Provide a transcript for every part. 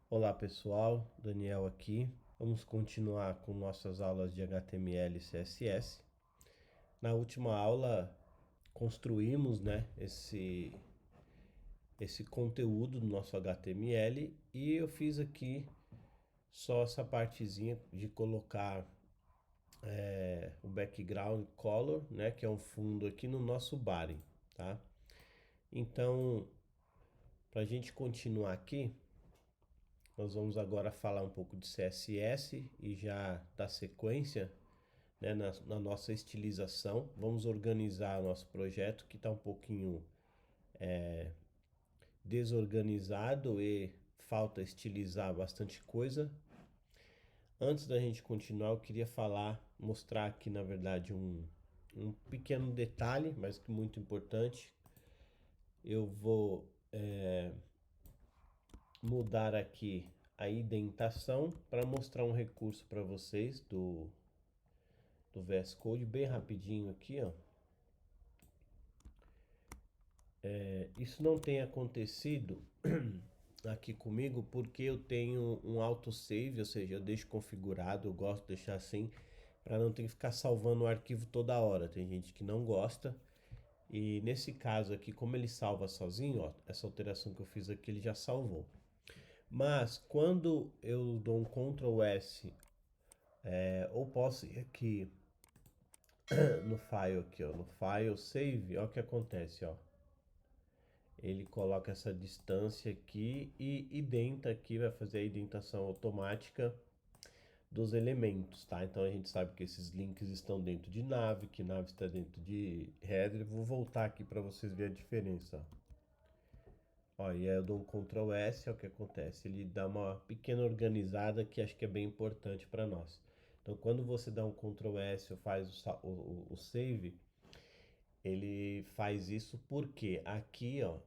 Olá pessoal, Daniel aqui. Vamos continuar com nossas aulas de HTML e CSS. Na última aula construímos, esse conteúdo do nosso HTML e eu fiz aqui só essa partezinha de colocar o background color, né, que é um fundo aqui no nosso body, tá? Então, para a gente continuar aqui, nós vamos agora falar um pouco de CSS e já dar sequência, né, na nossa estilização. Vamos organizar o nosso projeto que está um pouquinho desorganizado e falta estilizar bastante coisa. Antes da gente continuar, eu queria mostrar aqui na verdade um pequeno detalhe, mas que muito importante. Eu vou mudar aqui a indentação para mostrar um recurso para vocês do VS Code bem rapidinho aqui, ó. Isso não tem acontecido aqui comigo porque eu tenho um autosave, ou seja, eu deixo configurado, eu gosto de deixar assim para não ter que ficar salvando o arquivo toda hora. Tem gente que não gosta. E nesse caso aqui, como ele salva sozinho, ó, essa alteração que eu fiz aqui ele já salvou. Mas quando eu dou um Ctrl S, ou posso ir aqui no file aqui, ó, no file save, ó o que acontece, ó. Ele coloca essa distância aqui e identa aqui, vai fazer a indentação automática dos elementos, tá? Então a gente sabe que esses links estão dentro de nave, que nave está dentro de header. Vou voltar aqui para vocês verem a diferença. Ó, e aí eu dou um Ctrl S, é o que acontece. Ele dá uma pequena organizada que acho que é bem importante para nós. Então quando você dá um Ctrl S ou faz o save, ele faz isso porque aqui, ó,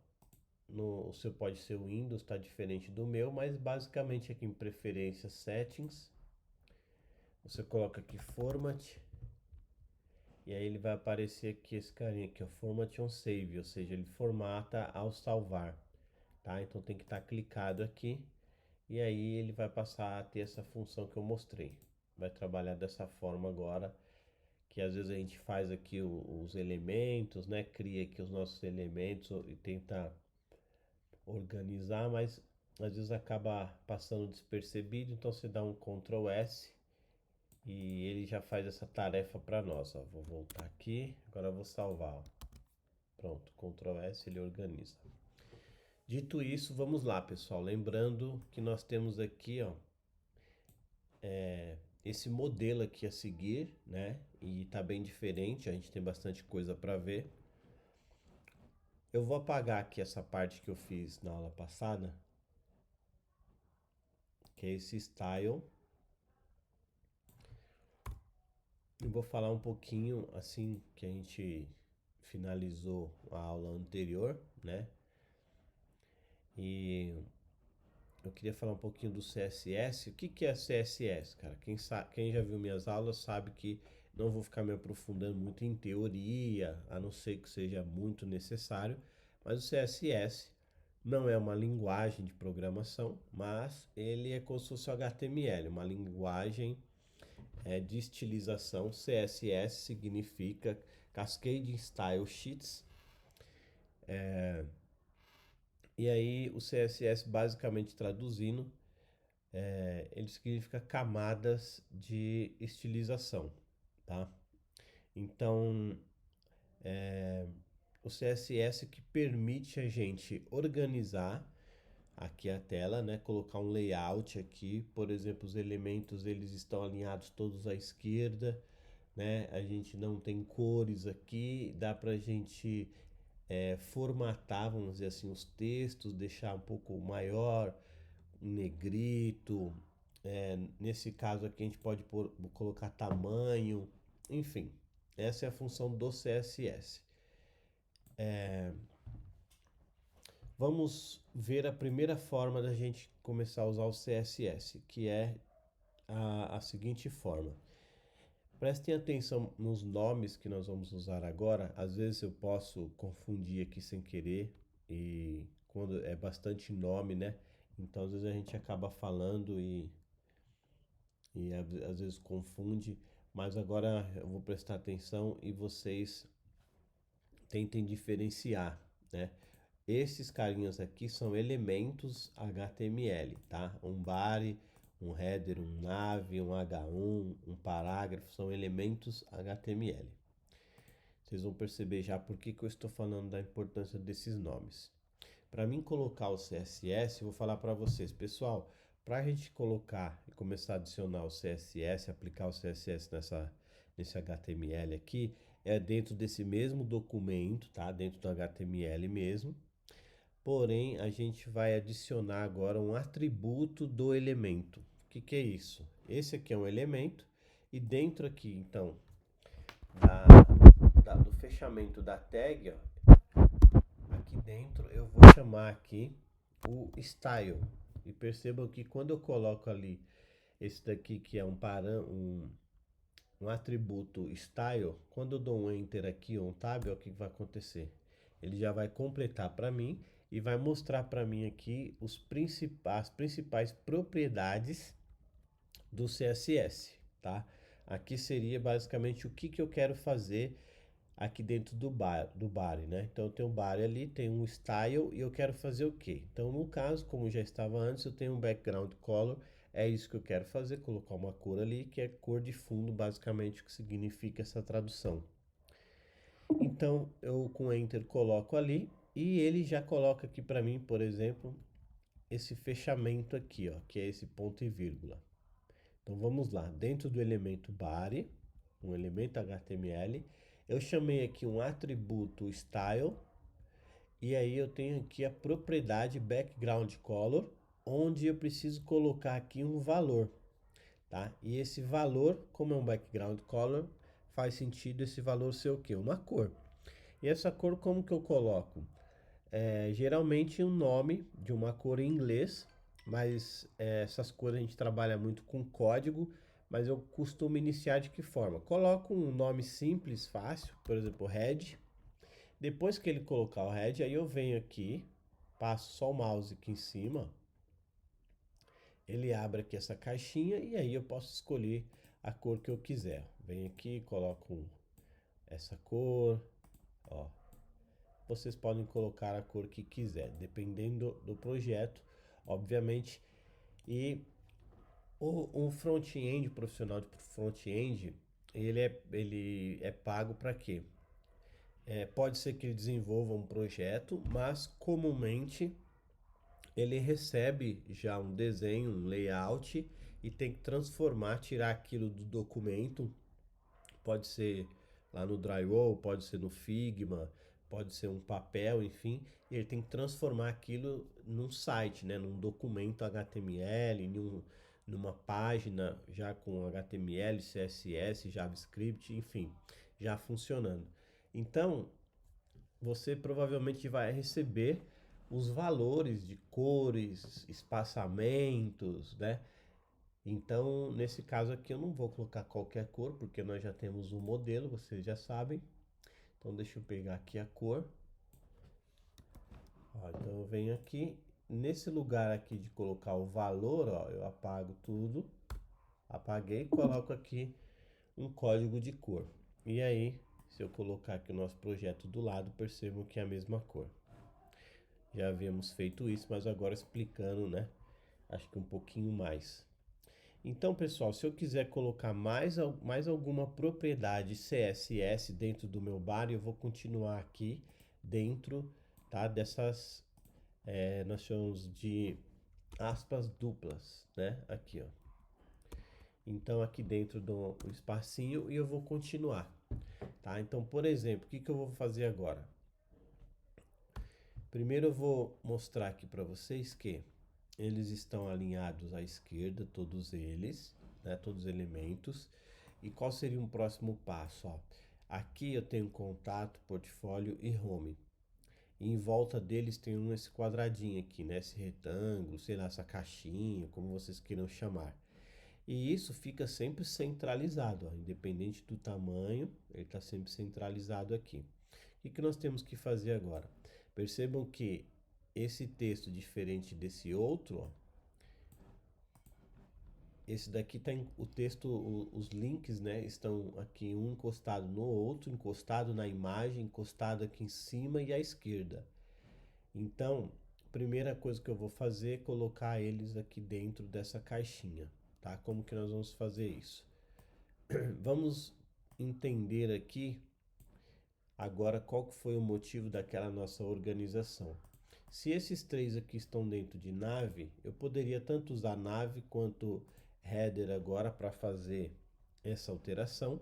o seu pode ser o Windows, está diferente do meu, mas basicamente aqui em preferências, settings, você coloca aqui format e aí ele vai aparecer aqui esse carinha aqui, ó, format on save, ou seja, ele formata ao salvar, tá? Então tem que estar clicado aqui e aí ele vai passar a ter essa função que eu mostrei. Vai trabalhar dessa forma agora, que às vezes a gente faz aqui os elementos, né? Cria aqui os nossos elementos e tenta organizar, mas às vezes acaba passando despercebido, então você dá um Ctrl S e ele já faz essa tarefa para nós, ó. Vou voltar aqui, agora eu vou salvar, ó. Pronto, Ctrl S, ele organiza. Dito isso, vamos lá, pessoal. Lembrando que nós temos aqui, ó, esse modelo aqui a seguir, né? E tá bem diferente, a gente tem bastante coisa para ver. Eu vou apagar aqui essa parte que eu fiz na aula passada, que é esse style. Eu vou falar um pouquinho assim que a gente finalizou a aula anterior, né? E eu queria falar um pouquinho do CSS. O que que é CSS, cara? Quem já viu minhas aulas sabe que não vou ficar me aprofundando muito em teoria, a não ser que seja muito necessário. Mas o CSS não é uma linguagem de programação, mas ele é como se fosse o HTML, uma linguagem de estilização. CSS significa Cascading Style Sheets. E aí o CSS, basicamente traduzindo, ele significa camadas de estilização, tá? Então, o CSS que permite a gente organizar aqui a tela, né? Colocar um layout aqui, por exemplo, os elementos eles estão alinhados todos à esquerda, né? A gente não tem cores aqui, dá pra gente formatar, vamos dizer assim, os textos, deixar um pouco maior, negrito. Nesse caso aqui a gente pode colocar tamanho, enfim. Essa é a função do CSS. Vamos ver a primeira forma da gente começar a usar o CSS, que é a seguinte forma. Prestem atenção nos nomes que nós vamos usar agora. Às vezes eu posso confundir aqui sem querer e quando é bastante nome, né? Então às vezes a gente acaba falando e às vezes confunde, mas agora eu vou prestar atenção e vocês tentem diferenciar, né? Esses carinhas aqui são elementos HTML, tá? Um body, um header, um nav, um H1, um parágrafo, são elementos HTML. Vocês vão perceber já por que eu estou falando da importância desses nomes. Para mim colocar o CSS, eu vou falar para vocês, pessoal, para a gente colocar e começar a adicionar o CSS, aplicar o CSS nesse HTML aqui, é dentro desse mesmo documento, tá? Dentro do HTML mesmo. Porém, a gente vai adicionar agora um atributo do elemento. O que é isso? Esse aqui é um elemento e dentro aqui, então, do fechamento da tag, ó, aqui dentro eu vou chamar aqui o style. E percebam que quando eu coloco ali esse daqui que é um atributo style, quando eu dou um enter aqui ou um tab, ó, o que vai acontecer? Ele já vai completar para mim e vai mostrar para mim aqui as principais propriedades do CSS, tá? Aqui seria basicamente o que eu quero fazer aqui dentro do body, né? Então eu tenho um body ali, tem um style e eu quero fazer o quê? Então no caso, como já estava antes, eu tenho um background color, é isso que eu quero fazer, colocar uma cor ali, que é cor de fundo, basicamente o que significa essa tradução. Então eu com Enter coloco ali e ele já coloca aqui para mim, por exemplo, esse fechamento aqui, ó, que é esse ponto e vírgula. Então vamos lá, dentro do elemento body, um elemento HTML, eu chamei aqui um atributo style e aí eu tenho aqui a propriedade background color, onde eu preciso colocar aqui um valor, tá? E esse valor, como é um background color, faz sentido esse valor ser o quê? Uma cor. E essa cor como que eu coloco? Geralmente um nome de uma cor em inglês, mas essas cores a gente trabalha muito com código, mas eu costumo iniciar de que forma? Coloco um nome simples, fácil, por exemplo, red. Depois que ele colocar o red, aí eu venho aqui, passo só o mouse aqui em cima, ele abre aqui essa caixinha e aí eu posso escolher a cor que eu quiser. Venho aqui, coloco essa cor, ó. Vocês podem colocar a cor que quiser, dependendo do projeto, obviamente. E o front-end, profissional de front-end, ele é pago para quê? Pode ser que ele desenvolva um projeto, mas comumente ele recebe já um desenho, um layout e tem que transformar, tirar aquilo do documento. Pode ser lá no Drywall, pode ser no Figma, pode ser um papel, enfim, e ele tem que transformar aquilo num site, né, num documento HTML, numa página já com HTML, CSS, JavaScript, enfim, já funcionando. Então, você provavelmente vai receber os valores de cores, espaçamentos, né? Então, nesse caso aqui eu não vou colocar qualquer cor, porque nós já temos um modelo, vocês já sabem. Então deixa eu pegar aqui a cor. Ó, então eu venho aqui, nesse lugar aqui de colocar o valor, ó, eu apago tudo. Apaguei e coloco aqui um código de cor. E aí, se eu colocar aqui o nosso projeto do lado, percebam que é a mesma cor. Já havíamos feito isso, mas agora explicando, né? Acho que um pouquinho mais. Então, pessoal, se eu quiser colocar mais alguma propriedade CSS dentro do meu body, eu vou continuar aqui dentro, tá, dessas, nós chamamos de aspas duplas, né, aqui, ó. Então, aqui dentro do espacinho e eu vou continuar, tá? Então, por exemplo, o que eu vou fazer agora? Primeiro eu vou mostrar aqui para vocês que eles estão alinhados à esquerda, todos eles, né, todos os elementos. E qual seria um próximo passo? Ó, aqui eu tenho contato, portfólio e home. E em volta deles tem esse quadradinho aqui, né, esse retângulo, sei lá, essa caixinha, como vocês queiram chamar. E isso fica sempre centralizado, ó, independente do tamanho, ele está sempre centralizado aqui. O que nós temos que fazer agora? Percebam que esse texto diferente desse outro, ó, esse daqui tá o texto, os links, né, estão aqui um encostado no outro, encostado na imagem, encostado aqui em cima e à esquerda. Então, primeira coisa que eu vou fazer é colocar eles aqui dentro dessa caixinha, tá? Como que nós vamos fazer isso? Vamos entender aqui agora qual que foi o motivo daquela nossa organização. Se esses três aqui estão dentro de nave, eu poderia tanto usar nave quanto header agora para fazer essa alteração,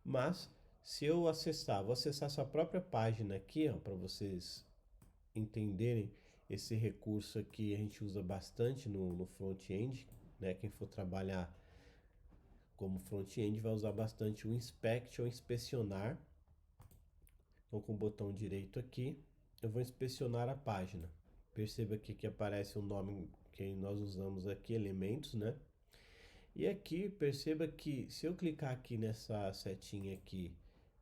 mas se eu acessar, vou acessar sua própria página aqui, ó, para vocês entenderem esse recurso aqui, a gente usa bastante no front-end, né? Quem for trabalhar como front-end vai usar bastante o inspection, inspecionar. Então, com o botão direito aqui, eu vou inspecionar a página. Perceba aqui que aparece o nome que nós usamos aqui, elementos, né? E aqui, perceba que se eu clicar aqui nessa setinha aqui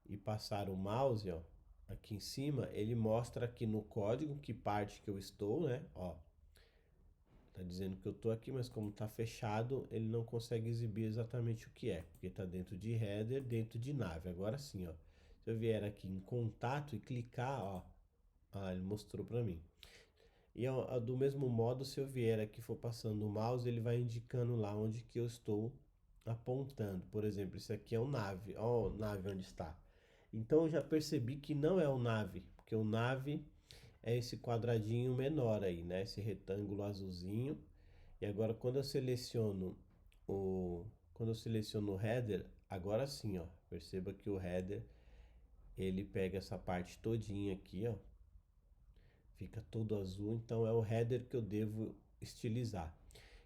e passar o mouse, ó, aqui em cima, ele mostra aqui no código que parte que eu estou, né? Ó, tá dizendo que eu tô aqui, mas como tá fechado, ele não consegue exibir exatamente o que é, porque tá dentro de header, dentro de nave. Agora sim, ó, se eu vier aqui em contato e clicar, ó, ele mostrou para mim. E do mesmo modo, se eu vier aqui for passando o mouse, ele vai indicando lá onde que eu estou apontando. Por exemplo, isso aqui é o nave, ó, o nave onde está. Então eu já percebi que não é o nave, porque o nave é esse quadradinho menor aí, né? Esse retângulo azulzinho. E agora quando eu seleciono o header, agora sim, ó, perceba que o header ele pega essa parte todinha aqui, ó, fica todo azul, então é o header que eu devo estilizar.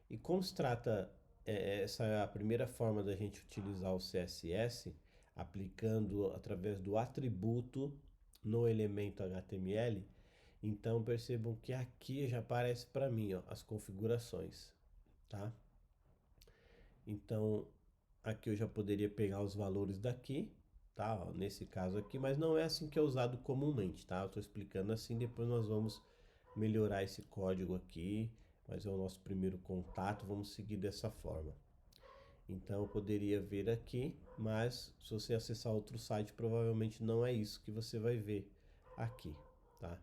E como se trata, essa é a primeira forma da gente utilizar o CSS, aplicando através do atributo no elemento HTML, então percebam que aqui já aparece para mim, ó, as configurações, tá? Então aqui eu já poderia pegar os valores daqui, tá? Ó, nesse caso aqui, mas não é assim que é usado comumente, tá? Eu tô explicando assim, depois nós vamos melhorar esse código aqui, mas é o nosso primeiro contato, vamos seguir dessa forma. Então eu poderia ver aqui, mas se você acessar outro site, provavelmente não é isso que você vai ver aqui, tá?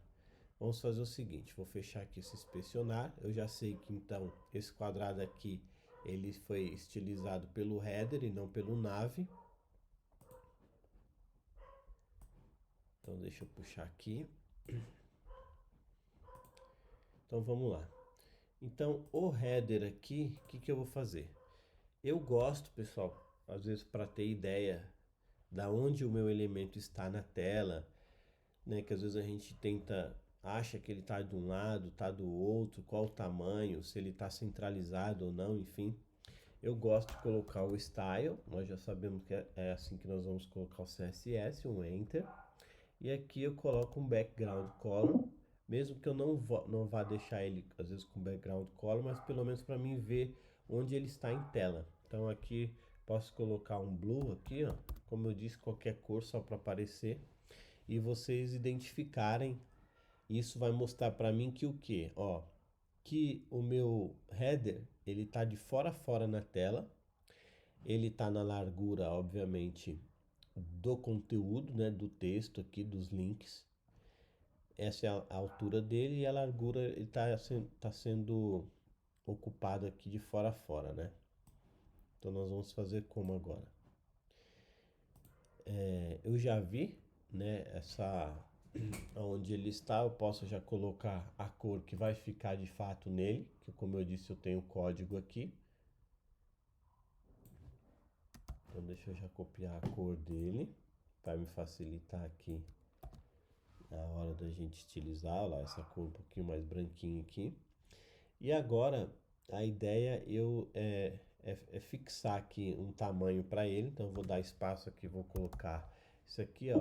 Vamos fazer o seguinte, vou fechar aqui esse inspecionar. Eu já sei que então esse quadrado aqui ele foi estilizado pelo header e não pelo nave. Então deixa eu puxar aqui. Então vamos lá. Então o header aqui, o que eu vou fazer? Eu gosto, pessoal, às vezes para ter ideia da onde o meu elemento está na tela, né? Que às vezes a gente acha que ele está de um lado, está do outro, qual o tamanho, se ele está centralizado ou não, enfim. Eu gosto de colocar o style, nós já sabemos que é assim que nós vamos colocar o CSS, um enter. E aqui eu coloco um background color, mesmo que eu não vá deixar ele às vezes com background color, mas pelo menos para mim ver onde ele está em tela. Então aqui posso colocar um blue aqui, ó, como eu disse, qualquer cor só para aparecer e vocês identificarem. Isso vai mostrar para mim que o que, ó, que o meu header ele tá de fora a fora na tela, ele tá na largura, obviamente, do conteúdo, né, do texto aqui, dos links. Essa é a altura dele e a largura ele tá sendo ocupado aqui de fora a fora, né? Então nós vamos fazer como agora? Eu já vi, né, onde ele está, eu posso já colocar a cor que vai ficar de fato nele, que como eu disse eu tenho o código aqui. Então deixa eu já copiar a cor dele, para me facilitar aqui na hora da gente estilizar, olha lá, essa cor um pouquinho mais branquinha aqui. E agora a ideia é fixar aqui um tamanho para ele, então eu vou dar espaço aqui, vou colocar isso aqui, ó,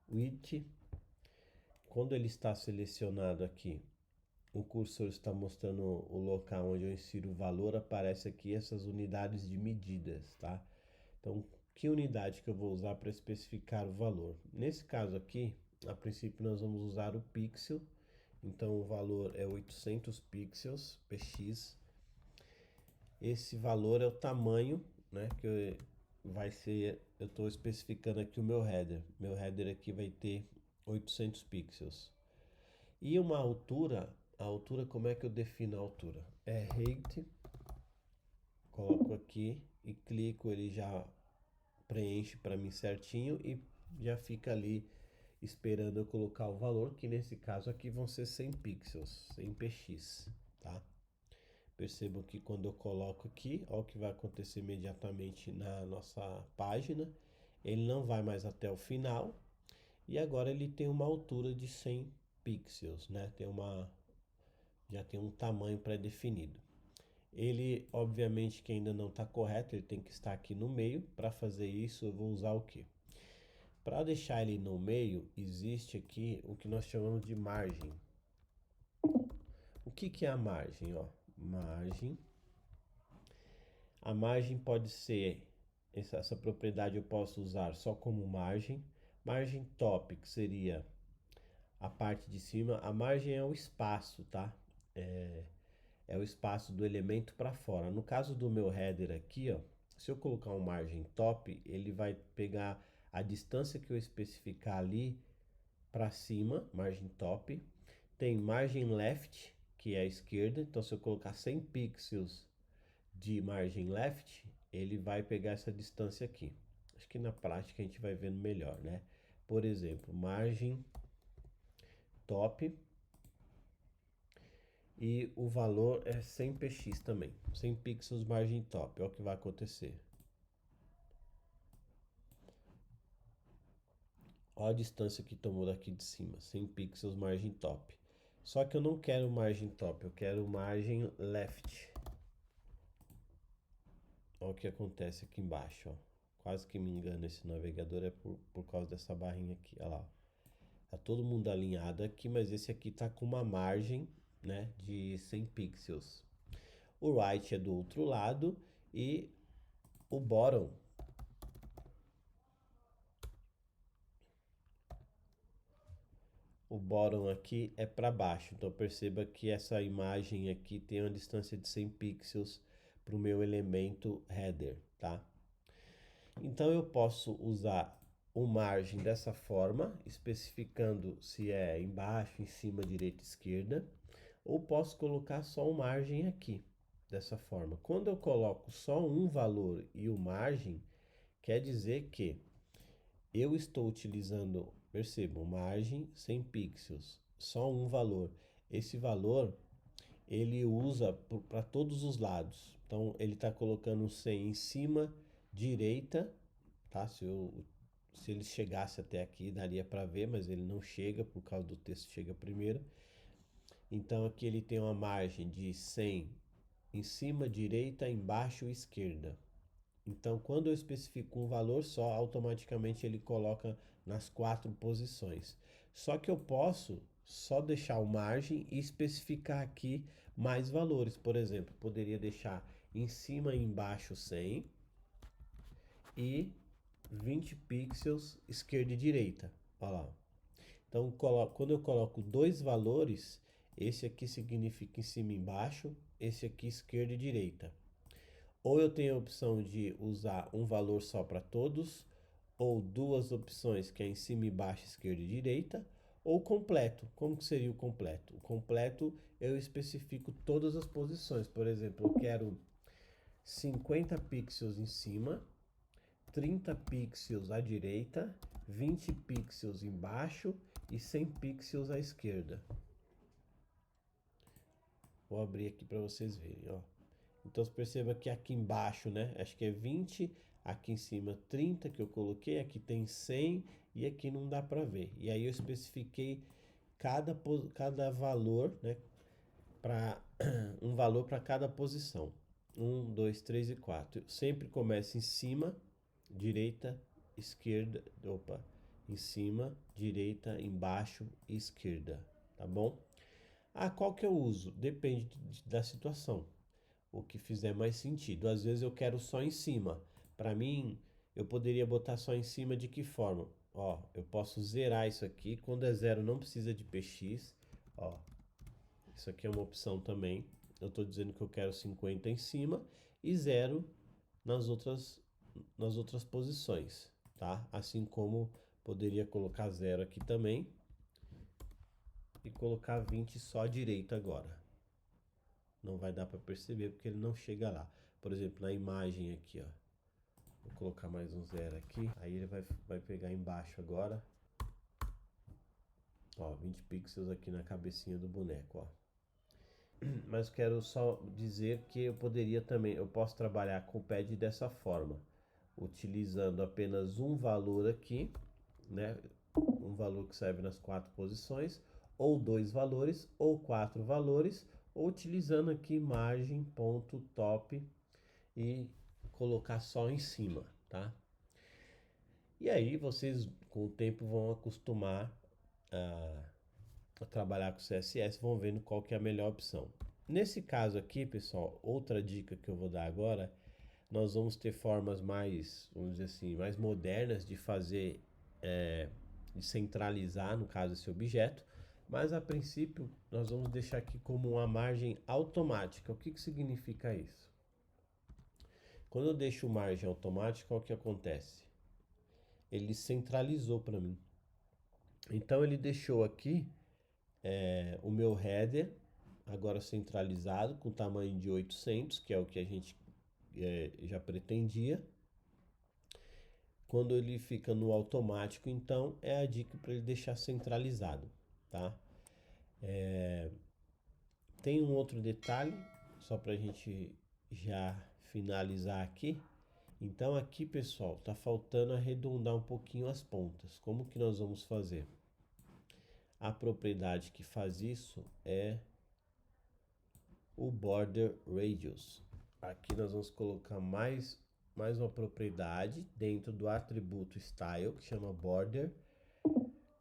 width. Quando ele está selecionado aqui, o cursor está mostrando o local onde eu insiro o valor, aparece aqui essas unidades de medidas, tá? Então, que unidade que eu vou usar para especificar o valor? Nesse caso aqui, a princípio nós vamos usar o pixel Então o valor é 800 pixels px. Esse valor é o tamanho, né, que vai ser, eu estou especificando aqui o meu header. Meu header aqui vai ter 800 pixels. E uma altura, a altura, como é que eu defino a altura? É height, coloco aqui e clico, ele já preenche para mim certinho e já fica ali esperando eu colocar o valor, que nesse caso aqui vão ser 100 pixels, 100 px, tá? Percebam que quando eu coloco aqui, ó, o que vai acontecer imediatamente na nossa página, ele não vai mais até o final, e agora ele tem uma altura de 100 pixels, né? Já tem um tamanho pré-definido. Ele, obviamente, que ainda não está correto, ele tem que estar aqui no meio. Para fazer isso, eu vou usar o quê? Para deixar ele no meio, existe aqui o que nós chamamos de margem. O que é a margem? Ó, margem. A margem pode ser, essa propriedade eu posso usar só como margem. Margem top, que seria a parte de cima. A margem é o espaço, tá? É o espaço do elemento para fora. No caso do meu header aqui, ó, se eu colocar um margem top, ele vai pegar a distância que eu especificar ali para cima, margem top. Tem margem left, que é a esquerda. Então, se eu colocar 100 pixels de margem left, ele vai pegar essa distância aqui. Acho que na prática a gente vai vendo melhor, né? Por exemplo, margem top e o valor é 100 px também. 100 pixels margem top, é o que vai acontecer. Olha a distância que tomou daqui de cima, 100 pixels margem top. Só que eu não quero margem top, eu quero margem left. Olha o que acontece aqui embaixo, ó. Quase que me engana esse navegador, é por causa dessa barrinha aqui, olha lá. Tá todo mundo alinhado aqui, mas esse aqui tá com uma margem, né, de 100 pixels. O right é do outro lado e o bottom aqui é para baixo. Então perceba que essa imagem aqui tem uma distância de 100 pixels para o meu elemento header, tá? Então eu posso usar o margem dessa forma, especificando se é embaixo, em cima, direita, esquerda, ou posso colocar só o margem aqui, dessa forma. Quando eu coloco só um valor e o margem, quer dizer que eu estou utilizando, percebam, margem 100 pixels, só um valor. Esse valor ele usa para todos os lados. Então ele está colocando 100 em cima, direita, tá? Se ele chegasse até aqui, daria para ver, mas ele não chega por causa do texto chega primeiro. Então aqui ele tem uma margem de 100 em cima, direita, embaixo e esquerda. Então quando eu especifico um valor só, automaticamente ele coloca nas 4 posições. Só que eu posso só deixar o margem e especificar aqui mais valores. Por exemplo, poderia deixar em cima e embaixo 100 e 20 pixels esquerda e direita. Olha lá. Então, quando eu coloco dois valores, esse aqui significa em cima e embaixo, esse aqui esquerda e direita. Ou eu tenho a opção de usar um valor só para todos, ou duas opções que é em cima e baixo, esquerda e direita, ou completo. Como que seria o completo? O completo eu especifico todas as posições. Por exemplo, eu quero 50 pixels em cima, 30 pixels à direita, 20 pixels embaixo e 100 pixels à esquerda. Vou abrir aqui para vocês verem, ó. Então você perceba que aqui embaixo, né, acho que é 20, aqui em cima 30 que eu coloquei, aqui tem 100 e aqui não dá para ver. E aí eu especifiquei cada valor, né, para um valor para cada posição. 1, 2, 3 e 4. Sempre começa em cima, direita, esquerda, em cima, direita, embaixo e esquerda, tá bom? Qual que eu uso? Depende da situação. O que fizer mais sentido. Às vezes eu quero só em cima. Para mim, eu poderia botar só em cima de que forma? Ó, eu posso zerar isso aqui. Quando é zero, não precisa de px. Ó, isso aqui é uma opção também. Eu estou dizendo que eu quero 50 em cima e 0 nas outras posições, tá? Assim como poderia colocar 0 aqui também e colocar 20 só à direita agora. Não vai dar para perceber porque ele não chega lá. Por exemplo, na imagem aqui, ó. Vou colocar mais um 0 aqui. Aí ele vai pegar embaixo agora. Ó, 20 pixels aqui na cabecinha do boneco, ó. Mas quero só dizer que eu poderia também, eu posso trabalhar com o pad dessa forma, utilizando apenas um valor aqui, né? Um valor que serve nas 4 posições, ou 2 valores, ou 4 valores, ou utilizando aqui margem, ponto, top e colocar só em cima, tá? E aí vocês com o tempo vão acostumar a trabalhar com CSS, vão vendo qual que é a melhor opção. Nesse caso aqui, pessoal, outra dica que eu vou dar agora, nós vamos ter formas mais, vamos dizer assim, mais modernas de fazer, de centralizar, no caso, esse objeto, mas a princípio nós vamos deixar aqui como uma margem automática. O que significa isso? Quando eu deixo margem automática, o que acontece? Ele centralizou para mim. Então ele deixou aqui o meu header agora centralizado com tamanho de 800, que é o que a gente já pretendia. Quando ele fica no automático, então é a dica para ele deixar centralizado, tá? Tem um outro detalhe, só para a gente já finalizar aqui. Então aqui, pessoal, tá faltando arredondar um pouquinho as pontas. Como que nós vamos fazer? A propriedade que faz isso é o border radius. Aqui nós vamos colocar mais uma propriedade dentro do atributo style, que chama border.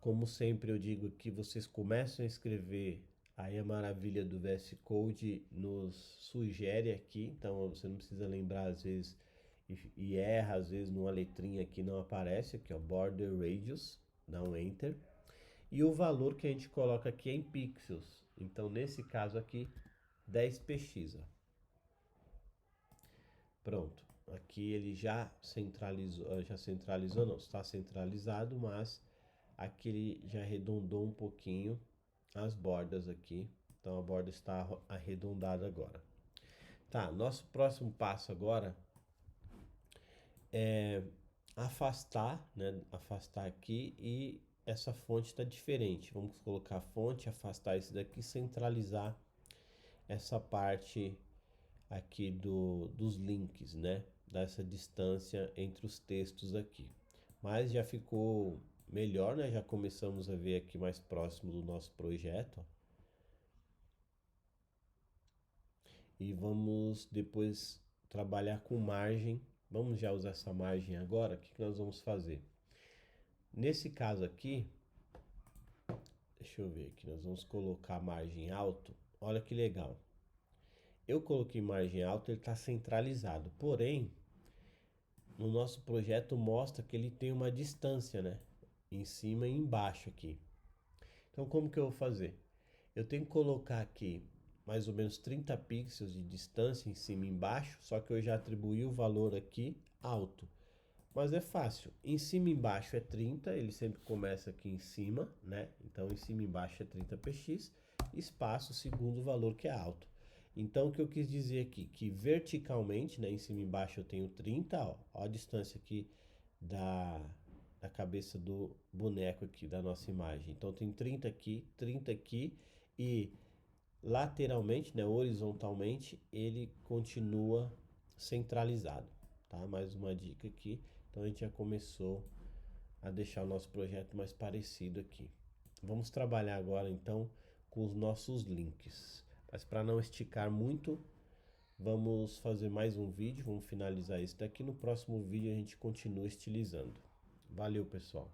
Como sempre eu digo que vocês começam a escrever, aí a maravilha do VS Code nos sugere aqui, então você não precisa lembrar às vezes e erra às vezes numa letrinha que não aparece, aqui ó, border radius, dá um enter. E o valor que a gente coloca aqui é em pixels. Então nesse caso aqui 10px. Pronto. Aqui ele já centralizou não, está centralizado, mas aqui ele já arredondou um pouquinho as bordas aqui. Então a borda está arredondada agora. Tá, nosso próximo passo agora é afastar, né? Afastar aqui e essa fonte está diferente. Vamos colocar a fonte, afastar esse daqui, centralizar essa parte aqui dos links, né? Dessa distância entre os textos aqui. Mas já ficou melhor, né? Já começamos a ver aqui mais próximo do nosso projeto. E vamos depois trabalhar com margem. Vamos já usar essa margem agora. O que nós vamos fazer? Nesse caso aqui, deixa eu ver aqui, nós vamos colocar margem alto. Olha que legal. Eu coloquei margem alta, ele está centralizado. Porém, no nosso projeto mostra que ele tem uma distância, né? Em cima e embaixo aqui. Então, como que eu vou fazer? Eu tenho que colocar aqui mais ou menos 30 pixels de distância em cima e embaixo, só que eu já atribuí o valor aqui alto. Mas é fácil. Em cima e embaixo é 30, ele sempre começa aqui em cima, né? Então, em cima e embaixo é 30px, espaço, segundo valor que é alto. Então, o que eu quis dizer aqui, que verticalmente, né, em cima e embaixo eu tenho 30, ó a distância aqui da cabeça do boneco aqui, da nossa imagem. Então, tem 30 aqui e lateralmente, né, horizontalmente, ele continua centralizado, tá? Mais uma dica aqui. Então, a gente já começou a deixar o nosso projeto mais parecido aqui. Vamos trabalhar agora, então, com os nossos links. Mas para não esticar muito, vamos fazer mais um vídeo, vamos finalizar esse daqui. No próximo vídeo a gente continua estilizando. Valeu, pessoal!